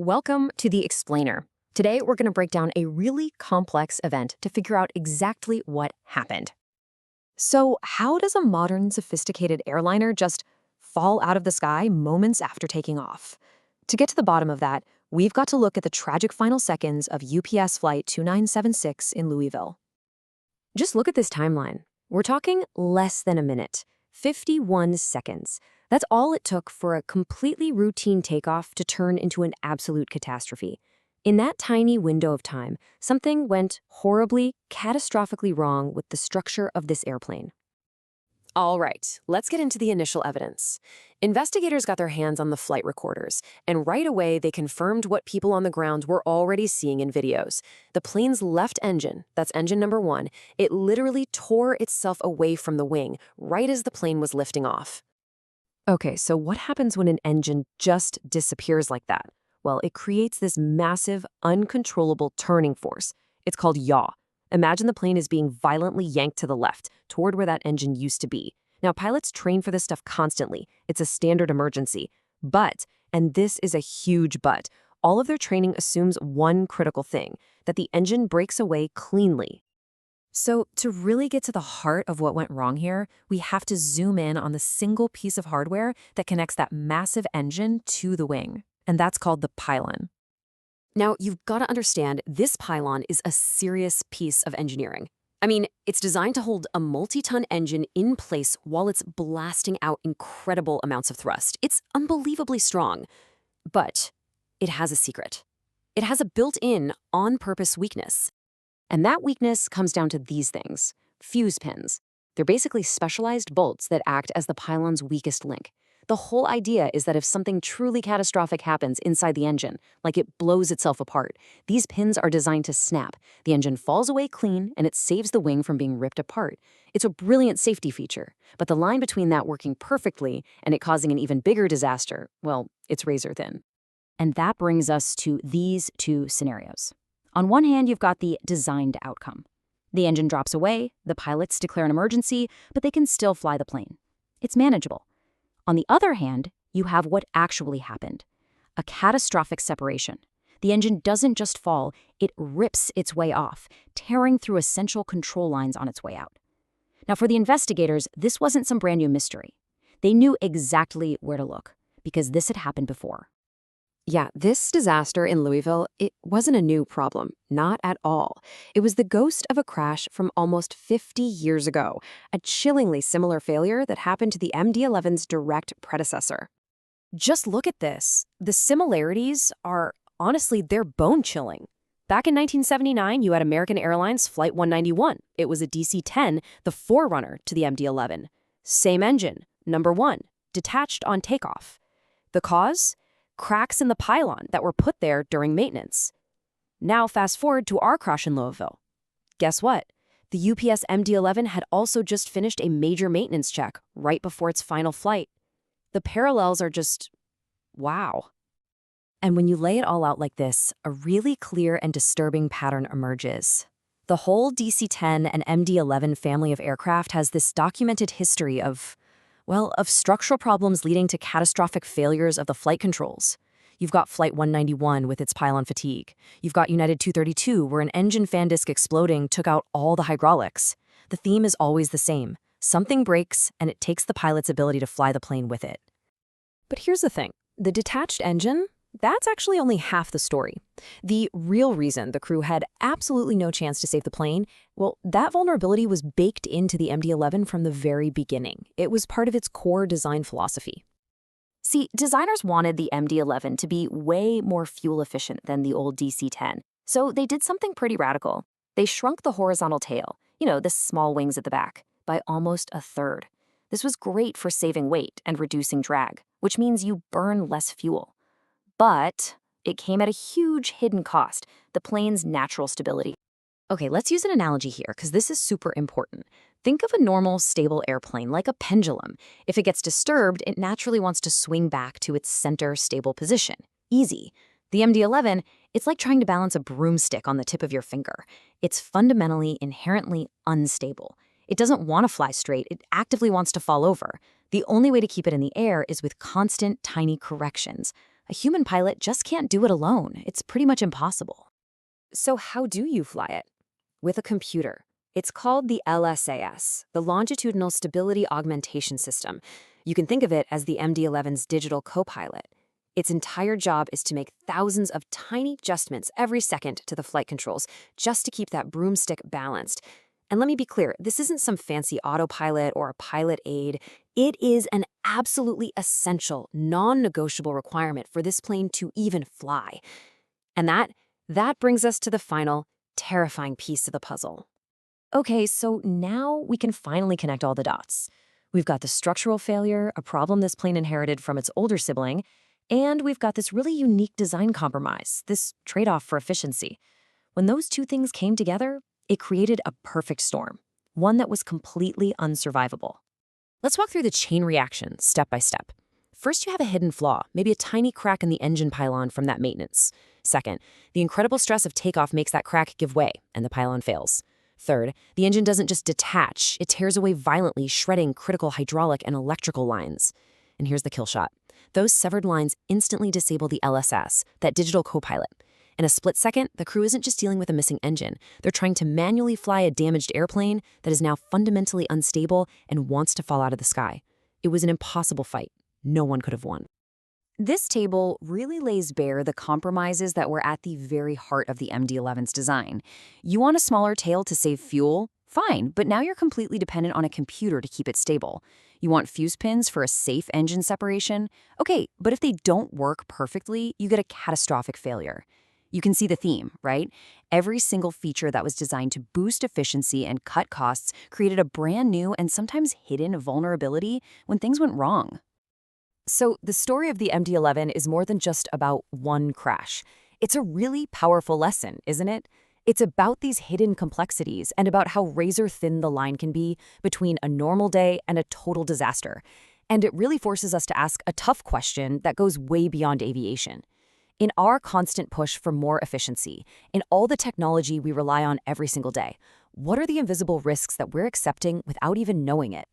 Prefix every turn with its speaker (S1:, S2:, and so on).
S1: Welcome to The Explainer. Today, we're going to break down a really complex event to figure out exactly what happened. So, how does a modern, sophisticated airliner just fall out of the sky moments after taking off? To get to the bottom of that, we've got to look at the tragic final seconds of UPS Flight 2976 in Louisville. Just look at this timeline. We're talking less than a minute, 51 seconds. That's all it took for a completely routine takeoff to turn into an absolute catastrophe. In that tiny window of time, something went horribly, catastrophically wrong with the structure of this airplane. All right, let's get into the initial evidence. Investigators got their hands on the flight recorders, and right away they confirmed what people on the ground were already seeing in videos. The plane's left engine, that's engine number 1, it literally tore itself away from the wing right as the plane was lifting off. Okay, so what happens when an engine just disappears like that? Well, it creates this massive, uncontrollable turning force. It's called yaw. Imagine the plane is being violently yanked to the left, toward where that engine used to be. Now, pilots train for this stuff constantly. It's a standard emergency. But, and this is a huge but, all of their training assumes one critical thing, that the engine breaks away cleanly. So, to really get to the heart of what went wrong here, we have to zoom in on the single piece of hardware that connects that massive engine to the wing. And that's called the pylon. Now, you've got to understand, this pylon is a serious piece of engineering. I mean, it's designed to hold a multi-ton engine in place while it's blasting out incredible amounts of thrust. It's unbelievably strong. But it has a secret. It has a built-in, on-purpose weakness. And that weakness comes down to these things: fuse pins. They're basically specialized bolts that act as the pylon's weakest link. The whole idea is that if something truly catastrophic happens inside the engine, like it blows itself apart, these pins are designed to snap. The engine falls away clean, and it saves the wing from being ripped apart. It's a brilliant safety feature, but the line between that working perfectly and it causing an even bigger disaster, well, it's razor thin.
S2: And that brings us to these two scenarios. On one hand, you've got the designed outcome. The engine drops away, the pilots declare an emergency, but they can still fly the plane. It's manageable. On the other hand, you have what actually happened: a catastrophic separation. The engine doesn't just fall, it rips its way off, tearing through essential control lines on its way out. Now, for the investigators, this wasn't some brand new mystery. They knew exactly where to look, because this had happened before.
S1: Yeah, this disaster in Louisville, it wasn't a new problem, not at all. It was the ghost of a crash from almost 50 years ago, a chillingly similar failure that happened to the MD-11's direct predecessor. Just look at this. The similarities are, honestly, they're bone-chilling. Back in 1979, you had American Airlines Flight 191. It was a DC-10, the forerunner to the MD-11. Same engine, number 1, detached on takeoff. The cause? Cracks in the pylon that were put there during maintenance. Now fast forward to our crash in Louisville. Guess what? The UPS MD-11 had also just finished a major maintenance check right before its final flight. The parallels are just, wow. And when you lay it all out like this, a really clear and disturbing pattern emerges. The whole DC-10 and MD-11 family of aircraft has this documented history of structural problems leading to catastrophic failures of the flight controls. You've got Flight 191 with its pylon fatigue. You've got United 232, where an engine fan disk exploding took out all the hydraulics. The theme is always the same. Something breaks, and it takes the pilot's ability to fly the plane with it. But here's the thing. The detached engine, that's actually only half the story. The real reason the crew had absolutely no chance to save the plane, well, that vulnerability was baked into the MD-11 from the very beginning. It was part of its core design philosophy. See, designers wanted the MD-11 to be way more fuel efficient than the old DC-10, so they did something pretty radical. They shrunk the horizontal tail, the small wings at the back, by almost a third. This was great for saving weight and reducing drag, which means you burn less fuel. But it came at a huge hidden cost: the plane's natural stability. Okay, let's use an analogy here, because this is super important. Think of a normal, stable airplane like a pendulum. If it gets disturbed, it naturally wants to swing back to its center stable position. Easy. The MD-11, it's like trying to balance a broomstick on the tip of your finger. It's fundamentally, inherently unstable. It doesn't want to fly straight, it actively wants to fall over. The only way to keep it in the air is with constant, tiny corrections.
S2: A human pilot just can't do it alone. It's pretty much impossible.
S1: So how do you fly it? With a computer. It's called the LSAS, the Longitudinal Stability Augmentation System. You can think of it as the MD-11's digital co-pilot. Its entire job is to make thousands of tiny adjustments every second to the flight controls, just to keep that broomstick balanced. And let me be clear, this isn't some fancy autopilot or a pilot aid. It is an absolutely essential, non-negotiable requirement for this plane to even fly. And that brings us to the final, terrifying piece of the puzzle. Okay, so now we can finally connect all the dots. We've got the structural failure, a problem this plane inherited from its older sibling, and we've got this really unique design compromise, this trade-off for efficiency. When those two things came together, it created a perfect storm, one that was completely unsurvivable. Let's walk through the chain reaction step by step. First, you have a hidden flaw, maybe a tiny crack in the engine pylon from that maintenance. Second, the incredible stress of takeoff makes that crack give way, and the pylon fails. Third, the engine doesn't just detach, it tears away violently, shredding critical hydraulic and electrical lines. And here's the kill shot. Those severed lines instantly disable the LSS, that digital co-pilot. In a split second, the crew isn't just dealing with a missing engine. They're trying to manually fly a damaged airplane that is now fundamentally unstable and wants to fall out of the sky. It was an impossible fight. No one could have won. This table really lays bare the compromises that were at the very heart of the MD-11's design. You want a smaller tail to save fuel? Fine, but now you're completely dependent on a computer to keep it stable. You want fuse pins for a safe engine separation? Okay, but if they don't work perfectly, you get a catastrophic failure. You can see the theme, right? Every single feature that was designed to boost efficiency and cut costs created a brand new and sometimes hidden vulnerability when things went wrong. So the story of the MD-11 is more than just about one crash. It's a really powerful lesson, isn't it? It's about these hidden complexities and about how razor-thin the line can be between a normal day and a total disaster. And it really forces us to ask a tough question that goes way beyond aviation. In our constant push for more efficiency, in all the technology we rely on every single day, what are the invisible risks that we're accepting without even knowing it?